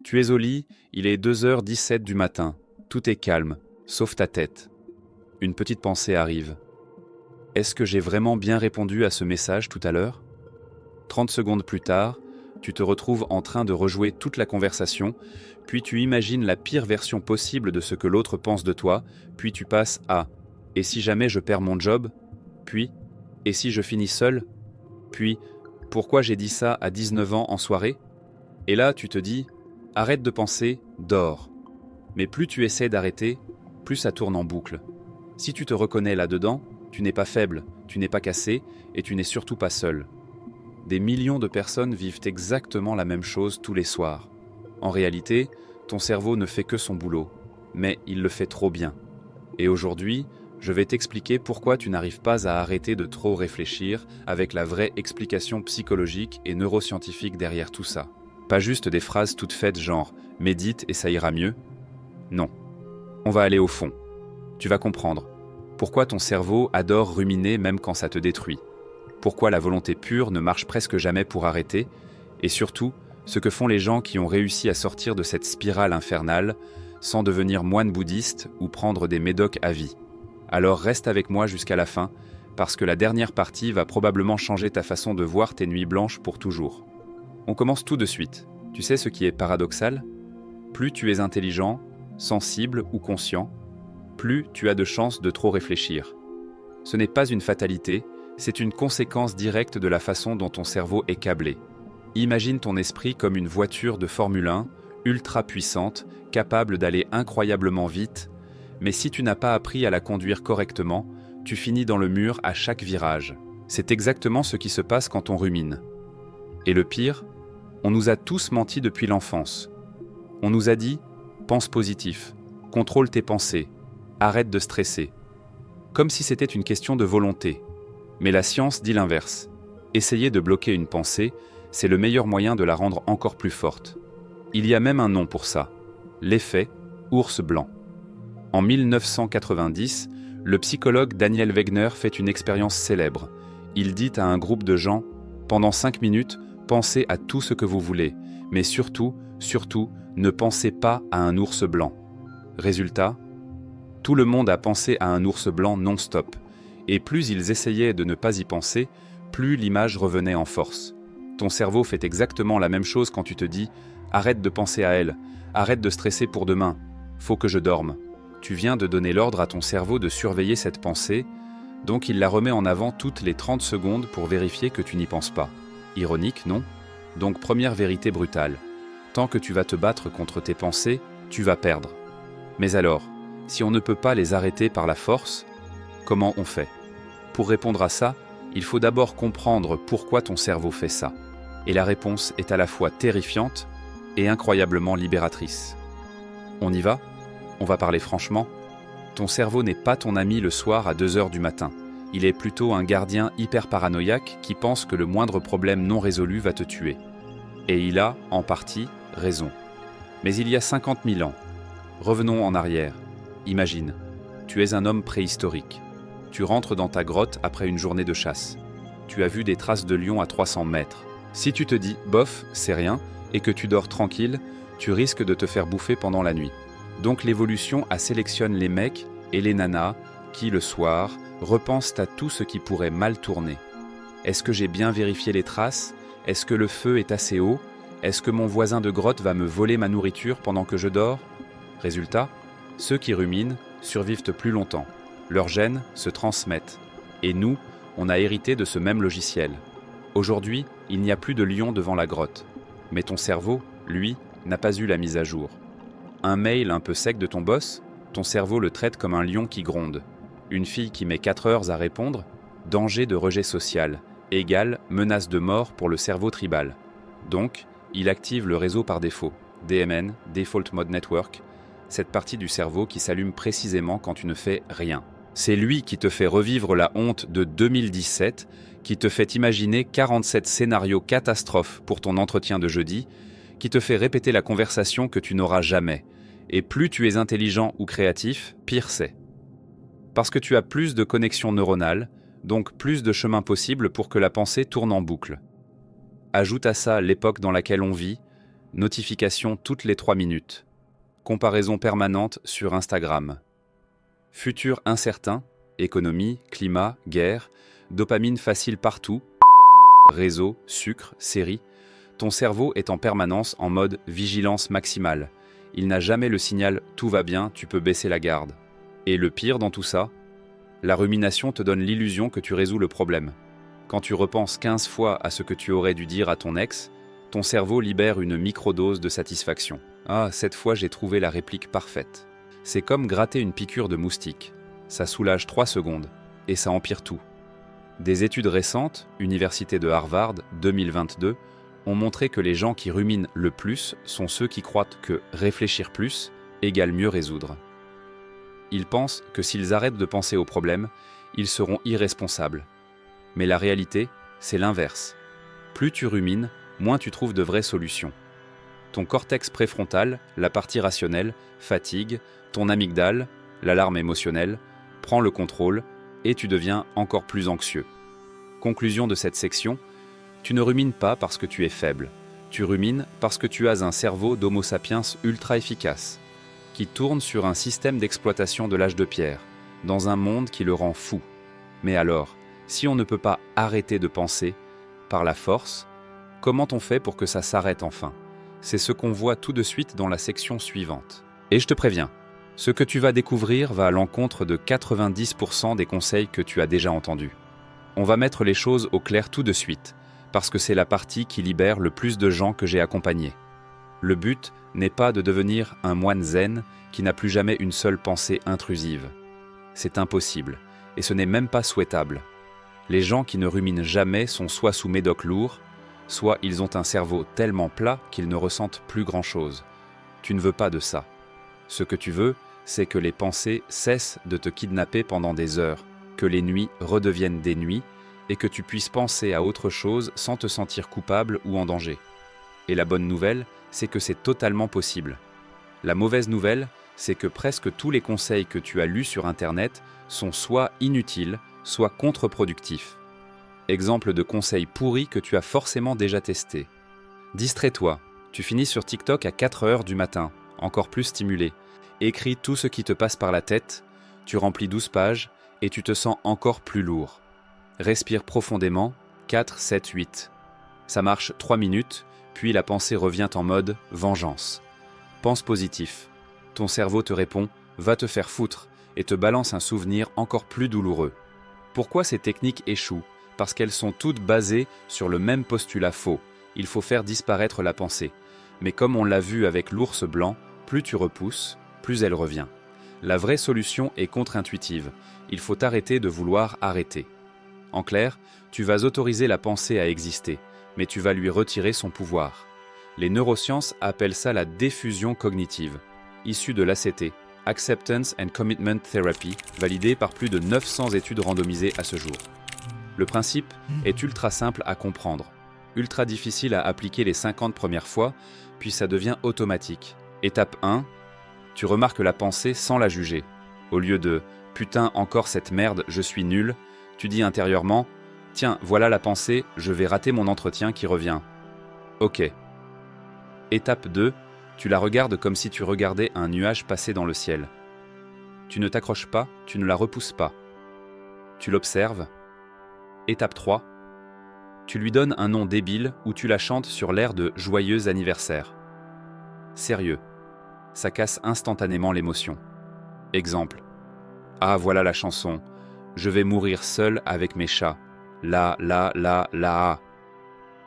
Tu es au lit, il est 2h17 du matin. Tout est calme, sauf ta tête. Une petite pensée arrive. Est-ce que j'ai vraiment bien répondu à ce message tout à l'heure ? 30 secondes plus tard, tu te retrouves en train de rejouer toute la conversation, puis tu imagines la pire version possible de ce que l'autre pense de toi, puis tu passes à « et si jamais je perds mon job ?» Puis « et si je finis seul ?» Puis « pourquoi j'ai dit ça à 19 ans en soirée ?» Et là, tu te dis « arrête de penser, dors ». Mais plus tu essaies d'arrêter, plus ça tourne en boucle. Si tu te reconnais là-dedans, tu n'es pas faible, tu n'es pas cassé et tu n'es surtout pas seul. Des millions de personnes vivent exactement la même chose tous les soirs. En réalité, ton cerveau ne fait que son boulot, mais il le fait trop bien. Et aujourd'hui, je vais t'expliquer pourquoi tu n'arrives pas à arrêter de trop réfléchir avec la vraie explication psychologique et neuroscientifique derrière tout ça. Pas juste des phrases toutes faites genre « médite et ça ira mieux ». Non. On va aller au fond. Tu vas comprendre pourquoi ton cerveau adore ruminer même quand ça te détruit. Pourquoi la volonté pure ne marche presque jamais pour arrêter, et surtout, ce que font les gens qui ont réussi à sortir de cette spirale infernale sans devenir moine bouddhiste ou prendre des médocs à vie. Alors reste avec moi jusqu'à la fin, parce que la dernière partie va probablement changer ta façon de voir tes nuits blanches pour toujours. On commence tout de suite. Tu sais ce qui est paradoxal ? Plus tu es intelligent, sensible ou conscient, plus tu as de chances de trop réfléchir. Ce n'est pas une fatalité, c'est une conséquence directe de la façon dont ton cerveau est câblé. Imagine ton esprit comme une voiture de Formule 1, ultra puissante, capable d'aller incroyablement vite, mais si tu n'as pas appris à la conduire correctement, tu finis dans le mur à chaque virage. C'est exactement ce qui se passe quand on rumine. Et le pire, on nous a tous menti depuis l'enfance. On nous a dit « pense positif, contrôle tes pensées, arrête de stresser », comme si c'était une question de volonté. Mais la science dit l'inverse. Essayer de bloquer une pensée, c'est le meilleur moyen de la rendre encore plus forte. Il y a même un nom pour ça, l'effet ours blanc. En 1990, le psychologue Daniel Wegner fait une expérience célèbre. Il dit à un groupe de gens « Pendant 5 minutes, pensez à tout ce que vous voulez, mais surtout, ne pensez pas à un ours blanc. » Résultat, tout le monde a pensé à un ours blanc non-stop. Et plus ils essayaient de ne pas y penser, plus l'image revenait en force. Ton cerveau fait exactement la même chose quand tu te dis « Arrête de penser à elle, arrête de stresser pour demain, faut que je dorme ». Tu viens de donner l'ordre à ton cerveau de surveiller cette pensée, donc il la remet en avant toutes les 30 secondes pour vérifier que tu n'y penses pas. Ironique, non ? Donc première vérité brutale. Tant que tu vas te battre contre tes pensées, tu vas perdre. Mais alors, si on ne peut pas les arrêter par la force, comment on fait ? Pour répondre à ça, il faut d'abord comprendre pourquoi ton cerveau fait ça. Et la réponse est à la fois terrifiante et incroyablement libératrice. On y va ? On va parler franchement. Ton cerveau n'est pas ton ami le soir à 2h du matin. Il est plutôt un gardien hyper paranoïaque qui pense que le moindre problème non résolu va te tuer. Et il a, en partie, raison. Mais il y a 50 000 ans, revenons en arrière. Imagine, tu es un homme préhistorique. Tu rentres dans ta grotte après une journée de chasse. Tu as vu des traces de lion à 300 mètres. Si tu te dis « bof, c'est rien » et que tu dors tranquille, tu risques de te faire bouffer pendant la nuit. Donc l'évolution a sélectionné les mecs et les nanas qui, le soir, repensent à tout ce qui pourrait mal tourner. Est-ce que j'ai bien vérifié les traces ? Est-ce que le feu est assez haut ? Est-ce que mon voisin de grotte va me voler ma nourriture pendant que je dors ? Résultat, ceux qui ruminent survivent plus longtemps. Leurs gènes se transmettent. Et nous, on a hérité de ce même logiciel. Aujourd'hui, il n'y a plus de lion devant la grotte. Mais ton cerveau, lui, n'a pas eu la mise à jour. Un mail un peu sec de ton boss, ton cerveau le traite comme un lion qui gronde. Une fille qui met 4 heures à répondre, danger de rejet social, égale menace de mort pour le cerveau tribal. Donc, il active le réseau par défaut, DMN, Default Mode Network, cette partie du cerveau qui s'allume précisément quand tu ne fais rien. C'est lui qui te fait revivre la honte de 2017, qui te fait imaginer 47 scénarios catastrophes pour ton entretien de jeudi, qui te fait répéter la conversation que tu n'auras jamais. Et plus tu es intelligent ou créatif, pire c'est. Parce que tu as plus de connexions neuronales, donc plus de chemins possibles pour que la pensée tourne en boucle. Ajoute à ça l'époque dans laquelle on vit, Notification toutes les 3 minutes. Comparaison permanente sur Instagram. Futur incertain, économie, climat, guerre, dopamine facile partout, réseau, sucre, séries. Ton cerveau est en permanence en mode vigilance maximale. Il n'a jamais le signal « tout va bien, tu peux baisser la garde ». Et le pire dans tout ça, la rumination te donne l'illusion que tu résous le problème. Quand tu repenses 15 fois à ce que tu aurais dû dire à ton ex, ton cerveau libère une microdose de satisfaction. Ah, cette fois j'ai trouvé la réplique parfaite. C'est comme gratter une piqûre de moustique. Ça soulage 3 secondes, et ça empire tout. Des études récentes, Université de Harvard, 2022, ont montré que les gens qui ruminent le plus sont ceux qui croient que réfléchir plus égale mieux résoudre. Ils pensent que s'ils arrêtent de penser aux problèmes, ils seront irresponsables. Mais la réalité, c'est l'inverse. Plus tu rumines, moins tu trouves de vraies solutions. Ton cortex préfrontal, la partie rationnelle, fatigue, ton amygdale, l'alarme émotionnelle, prend le contrôle et tu deviens encore plus anxieux. Conclusion de cette section, tu ne rumines pas parce que tu es faible. Tu rumines parce que tu as un cerveau d'Homo sapiens ultra efficace, qui tourne sur un système d'exploitation de l'âge de pierre, dans un monde qui le rend fou. Mais alors, si on ne peut pas arrêter de penser, par la force, comment on fait pour que ça s'arrête enfin? C'est ce qu'on voit tout de suite dans la section suivante. Et je te préviens, ce que tu vas découvrir va à l'encontre de 90% des conseils que tu as déjà entendus. On va mettre les choses au clair tout de suite, parce que c'est la partie qui libère le plus de gens que j'ai accompagnés. Le but n'est pas de devenir un moine zen qui n'a plus jamais une seule pensée intrusive. C'est impossible, et ce n'est même pas souhaitable. Les gens qui ne ruminent jamais sont soit sous médoc lourd, soit ils ont un cerveau tellement plat qu'ils ne ressentent plus grand-chose. Tu ne veux pas de ça. Ce que tu veux, c'est que les pensées cessent de te kidnapper pendant des heures, que les nuits redeviennent des nuits, et que tu puisses penser à autre chose sans te sentir coupable ou en danger. Et la bonne nouvelle, c'est que c'est totalement possible. La mauvaise nouvelle, c'est que presque tous les conseils que tu as lus sur Internet sont soit inutiles, soit contre-productifs. Exemple de conseils pourris que tu as forcément déjà testés. Distrais-toi, tu finis sur TikTok à 4 heures du matin, encore plus stimulé. Écris tout ce qui te passe par la tête, tu remplis 12 pages et tu te sens encore plus lourd. Respire profondément, 4, 7, 8. Ça marche 3 minutes, puis la pensée revient en mode vengeance. Pense positif. Ton cerveau te répond « va te faire foutre » et te balance un souvenir encore plus douloureux. Pourquoi ces techniques échouent? Parce qu'elles sont toutes basées sur le même postulat faux. Il faut faire disparaître la pensée. Mais comme on l'a vu avec l'ours blanc, plus tu repousses, plus elle revient. La vraie solution est contre-intuitive. Il faut arrêter de vouloir arrêter. En clair, tu vas autoriser la pensée à exister, mais tu vas lui retirer son pouvoir. Les neurosciences appellent ça la défusion cognitive, issue de l'ACT, Acceptance and Commitment Therapy, validée par plus de 900 études randomisées à ce jour. Le principe est ultra simple à comprendre, ultra difficile à appliquer les 50 premières fois, puis ça devient automatique. Étape 1, tu remarques la pensée sans la juger. Au lieu de « putain, encore cette merde, je suis nul », tu dis intérieurement « tiens, voilà la pensée, je vais rater mon entretien qui revient ». Ok. Étape 2, tu la regardes comme si tu regardais un nuage passer dans le ciel. Tu ne t'accroches pas, tu ne la repousses pas. Tu l'observes. Étape 3, tu lui donnes un nom débile ou tu la chantes sur l'air de « Joyeux anniversaire ». Sérieux, ça casse instantanément l'émotion. Exemple. Ah, voilà la chanson. Je vais mourir seul avec mes chats. La.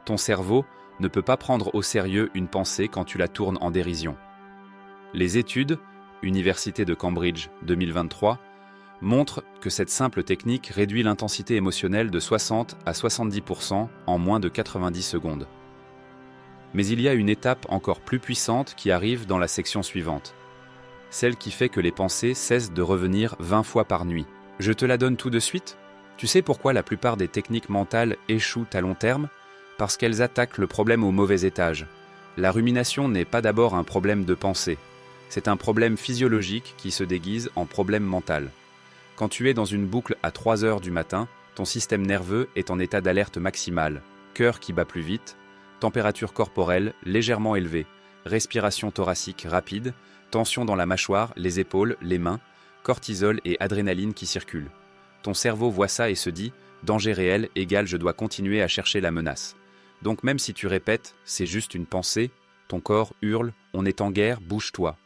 Ton cerveau ne peut pas prendre au sérieux une pensée quand tu la tournes en dérision. Les études, Université de Cambridge 2023, montrent que cette simple technique réduit l'intensité émotionnelle de 60 à 70% en moins de 90 secondes. Mais il y a une étape encore plus puissante qui arrive dans la section suivante. Celle qui fait que les pensées cessent de revenir 20 fois par nuit. Je te la donne tout de suite. Tu sais pourquoi la plupart des techniques mentales échouent à long terme? Parce qu'elles attaquent le problème au mauvais étage. La rumination n'est pas d'abord un problème de pensée. C'est un problème physiologique qui se déguise en problème mental. Quand tu es dans une boucle à 3 heures du matin, ton système nerveux est en état d'alerte maximale, cœur qui bat plus vite, température corporelle légèrement élevée, Respiration thoracique rapide, tension dans la mâchoire, les épaules, les mains, cortisol et adrénaline qui circulent. Ton cerveau voit ça et se dit « danger réel égale je dois continuer à chercher la menace ». Donc même si tu répètes « c'est juste une pensée », ton corps hurle « on est en guerre, bouge-toi ».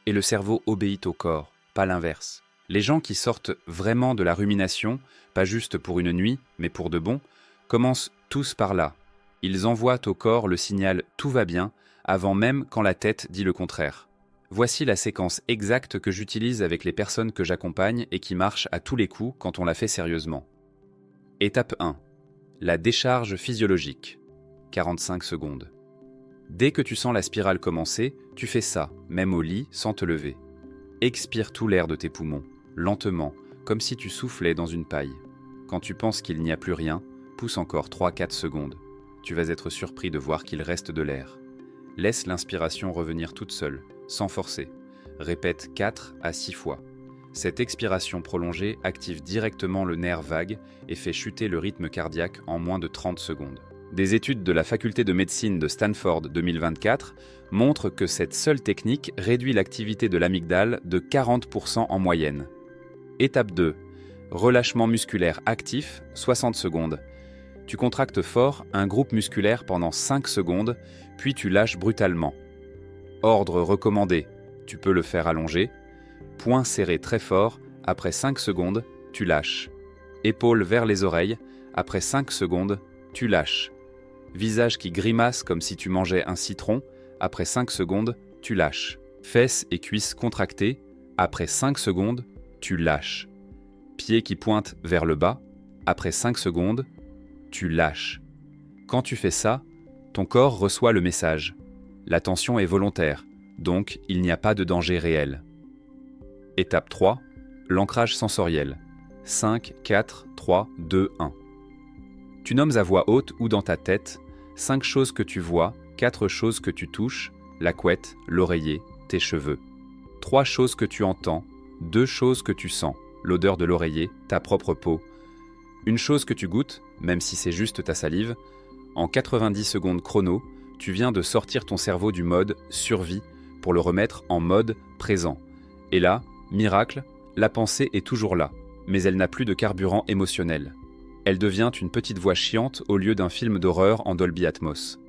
Et le cerveau obéit au corps, pas l'inverse. Les gens qui sortent vraiment de la rumination, pas juste pour une nuit, mais pour de bon, commencent tous par là. Ils envoient au corps le signal « tout va bien » avant même quand la tête dit le contraire. Voici la séquence exacte que j'utilise avec les personnes que j'accompagne et qui marche à tous les coups quand on la fait sérieusement. Étape 1. La décharge physiologique. 45 secondes. Dès que tu sens la spirale commencer, tu fais ça, même au lit, sans te lever. Expire tout l'air de tes poumons, lentement, comme si tu soufflais dans une paille. Quand tu penses qu'il n'y a plus rien, pousse encore 3-4 secondes. Tu vas être surpris de voir qu'il reste de l'air. Laisse l'inspiration revenir toute seule, sans forcer. Répète 4 à 6 fois. Cette expiration prolongée active directement le nerf vague et fait chuter le rythme cardiaque en moins de 30 secondes. Des études de la faculté de médecine de Stanford 2024 montrent que cette seule technique réduit l'activité de l'amygdale de 40% en moyenne. Étape 2. Relâchement musculaire actif, 60 secondes. Tu contractes fort un groupe musculaire pendant 5 secondes, puis tu lâches brutalement. Ordre recommandé, tu peux le faire allongé. Poing serré très fort, après 5 secondes, tu lâches. Épaules vers les oreilles, après 5 secondes, tu lâches. Visage qui grimace comme si tu mangeais un citron, après 5 secondes, tu lâches. Fesses et cuisses contractées, après 5 secondes, tu lâches. Pieds qui pointent vers le bas, après 5 secondes, tu lâches. Quand tu fais ça, ton corps reçoit le message. La tension est volontaire, donc il n'y a pas de danger réel. Étape 3, l'ancrage sensoriel. 5, 4, 3, 2, 1. Tu nommes à voix haute ou dans ta tête 5 choses que tu vois, 4 choses que tu touches, la couette, l'oreiller, tes cheveux. 3 choses que tu entends, 2 choses que tu sens, l'odeur de l'oreiller, ta propre peau. Une chose que tu goûtes, même si c'est juste ta salive. En 90 secondes chrono, tu viens de sortir ton cerveau du mode survie pour le remettre en mode présent. Et là, miracle, la pensée est toujours là, mais elle n'a plus de carburant émotionnel. Elle devient une petite voix chiante au lieu d'un film d'horreur en Dolby Atmos.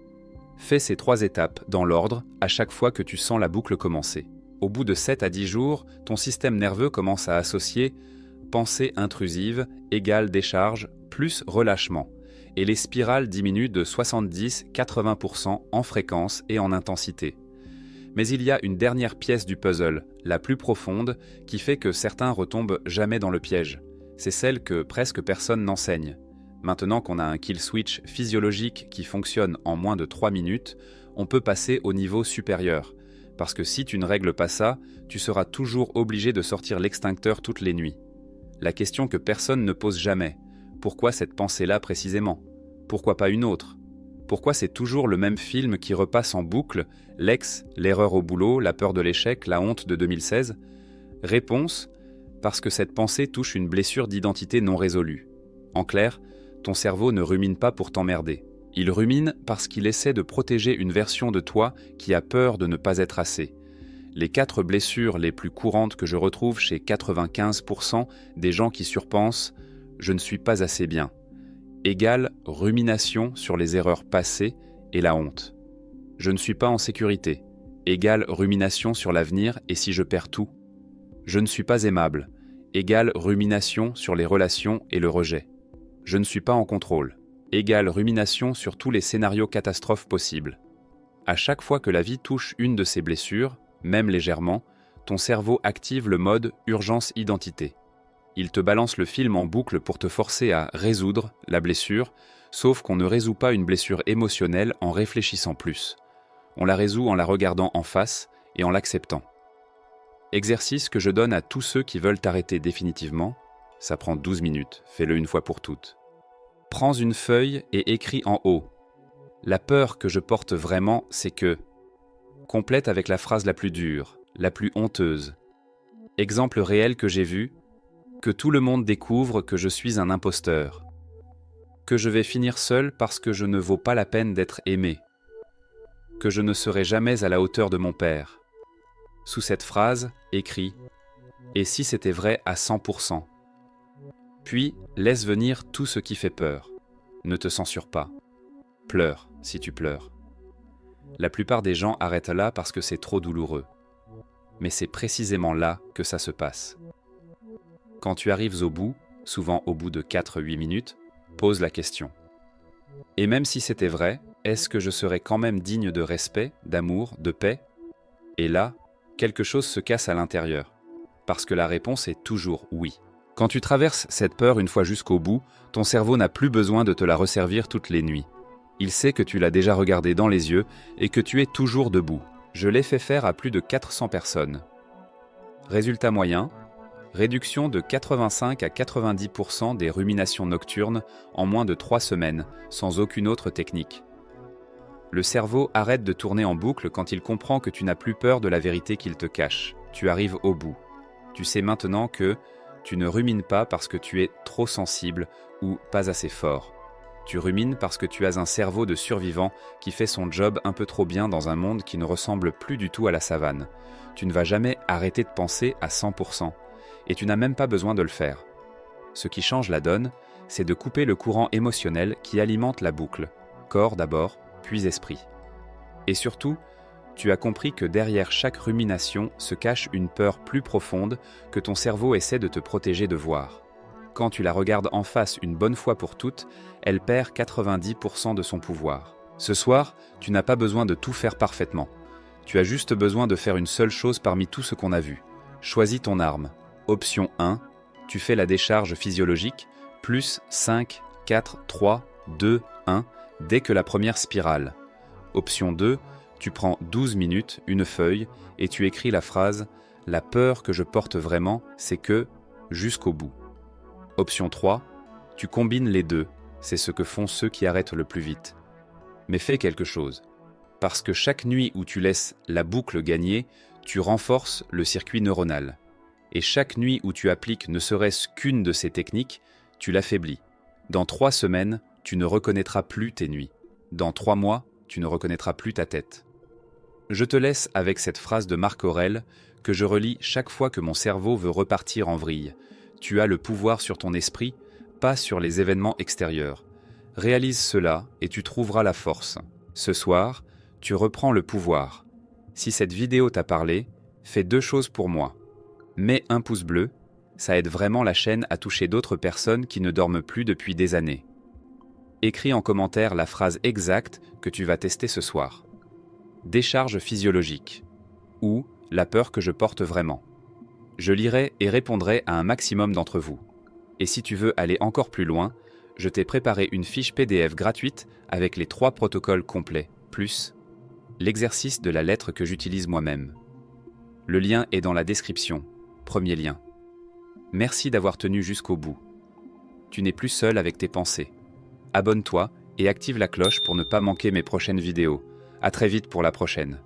Fais ces 3 étapes dans l'ordre à chaque fois que tu sens la boucle commencer. Au bout de 7 à 10 jours, ton système nerveux commence à associer pensée intrusive égale décharge plus relâchement, et les spirales diminuent de 70-80% en fréquence et en intensité. Mais il y a une dernière pièce du puzzle, la plus profonde, qui fait que certains retombent jamais dans le piège. C'est celle que presque personne n'enseigne. Maintenant qu'on a un kill switch physiologique qui fonctionne en moins de 3 minutes, on peut passer au niveau supérieur. Parce que si tu ne règles pas ça, tu seras toujours obligé de sortir l'extincteur toutes les nuits. La question que personne ne pose jamais, pourquoi cette pensée-là précisément? Pourquoi pas une autre? Pourquoi c'est toujours le même film qui repasse en boucle, l'ex, l'erreur au boulot, la peur de l'échec, la honte de 2016? Réponse, parce que cette pensée touche une blessure d'identité non résolue. En clair, ton cerveau ne rumine pas pour t'emmerder. Il rumine parce qu'il essaie de protéger une version de toi qui a peur de ne pas être assez. Les 4 blessures les plus courantes que je retrouve chez 95% des gens qui surpensent « je ne suis pas assez bien » égale rumination sur les erreurs passées et la honte. Je ne suis pas en sécurité égale rumination sur l'avenir et si je perds tout. Je ne suis pas aimable égale rumination sur les relations et le rejet. Je ne suis pas en contrôle égale rumination sur tous les scénarios catastrophes possibles. À chaque fois que la vie touche une de ces blessures, même légèrement, ton cerveau active le mode urgence-identité. Il te balance le film en boucle pour te forcer à résoudre la blessure, sauf qu'on ne résout pas une blessure émotionnelle en réfléchissant plus. On la résout en la regardant en face et en l'acceptant. Exercice que je donne à tous ceux qui veulent t'arrêter définitivement. Ça prend 12 minutes, fais-le une fois pour toutes. Prends une feuille et écris en haut. La peur que je porte vraiment, c'est que... Complète avec la phrase la plus dure, la plus honteuse. Exemple réel que j'ai vu, que tout le monde découvre que je suis un imposteur. Que je vais finir seul parce que je ne vaux pas la peine d'être aimé. que je ne serai jamais à la hauteur de mon père. Sous cette phrase, écris « Et si c'était vrai à 100%. Puis, laisse venir tout ce qui fait peur. Ne te censure pas. Pleure si tu pleures. La plupart des gens arrêtent là parce que c'est trop douloureux. Mais c'est précisément là que ça se passe. Quand tu arrives au bout, souvent au bout de 4-8 minutes, pose la question. Et même si c'était vrai, est-ce que je serais quand même digne de respect, d'amour, de paix? Et là, quelque chose se casse à l'intérieur. Parce que la réponse est toujours oui. Quand tu traverses cette peur une fois jusqu'au bout, ton cerveau n'a plus besoin de te la resservir toutes les nuits. Il sait que tu l'as déjà regardé dans les yeux et que tu es toujours debout. Je l'ai fait faire à plus de 400 personnes. Résultat moyen, réduction de 85 à 90% des ruminations nocturnes en moins de 3 semaines, sans aucune autre technique. Le cerveau arrête de tourner en boucle quand il comprend que tu n'as plus peur de la vérité qu'il te cache. Tu arrives au bout. Tu sais maintenant que tu ne rumines pas parce que tu es trop sensible ou pas assez fort. Tu rumines parce que tu as un cerveau de survivant qui fait son job un peu trop bien dans un monde qui ne ressemble plus du tout à la savane. Tu ne vas jamais arrêter de penser à 100%. Et tu n'as même pas besoin de le faire. Ce qui change la donne, c'est de couper le courant émotionnel qui alimente la boucle. Corps d'abord, puis esprit. Et surtout, tu as compris que derrière chaque rumination se cache une peur plus profonde que ton cerveau essaie de te protéger de voir. Quand tu la regardes en face une bonne fois pour toutes, elle perd 90% de son pouvoir. Ce soir, tu n'as pas besoin de tout faire parfaitement. Tu as juste besoin de faire une seule chose parmi tout ce qu'on a vu. Choisis ton arme. Option 1, tu fais la décharge physiologique, plus 5, 4, 3, 2, 1, dès que la première spirale. Option 2, tu prends 12 minutes, une feuille, et tu écris la phrase « La peur que je porte vraiment, c'est que… » jusqu'au bout. Option 3, tu combines les deux, c'est ce que font ceux qui arrêtent le plus vite. Mais fais quelque chose. Parce que chaque nuit où tu laisses la boucle gagner, tu renforces le circuit neuronal. Et chaque nuit où tu appliques ne serait-ce qu'une de ces techniques, tu l'affaiblis. Dans 3 semaines, tu ne reconnaîtras plus tes nuits. Dans 3 mois, tu ne reconnaîtras plus ta tête. Je te laisse avec cette phrase de Marc Aurèle que je relis chaque fois que mon cerveau veut repartir en vrille. Tu as le pouvoir sur ton esprit, pas sur les événements extérieurs. Réalise cela et tu trouveras la force. Ce soir, tu reprends le pouvoir. Si cette vidéo t'a parlé, fais 2 choses pour moi. Mets un pouce bleu, ça aide vraiment la chaîne à toucher d'autres personnes qui ne dorment plus depuis des années. Écris en commentaire la phrase exacte que tu vas tester ce soir. Décharge physiologique ou la peur que je porte vraiment. Je lirai et répondrai à un maximum d'entre vous. Et si tu veux aller encore plus loin, je t'ai préparé une fiche PDF gratuite avec les 3 protocoles complets, plus l'exercice de la lettre que j'utilise moi-même. Le lien est dans la description. Premier lien. Merci d'avoir tenu jusqu'au bout. Tu n'es plus seul avec tes pensées. Abonne-toi et active la cloche pour ne pas manquer mes prochaines vidéos. À très vite pour la prochaine.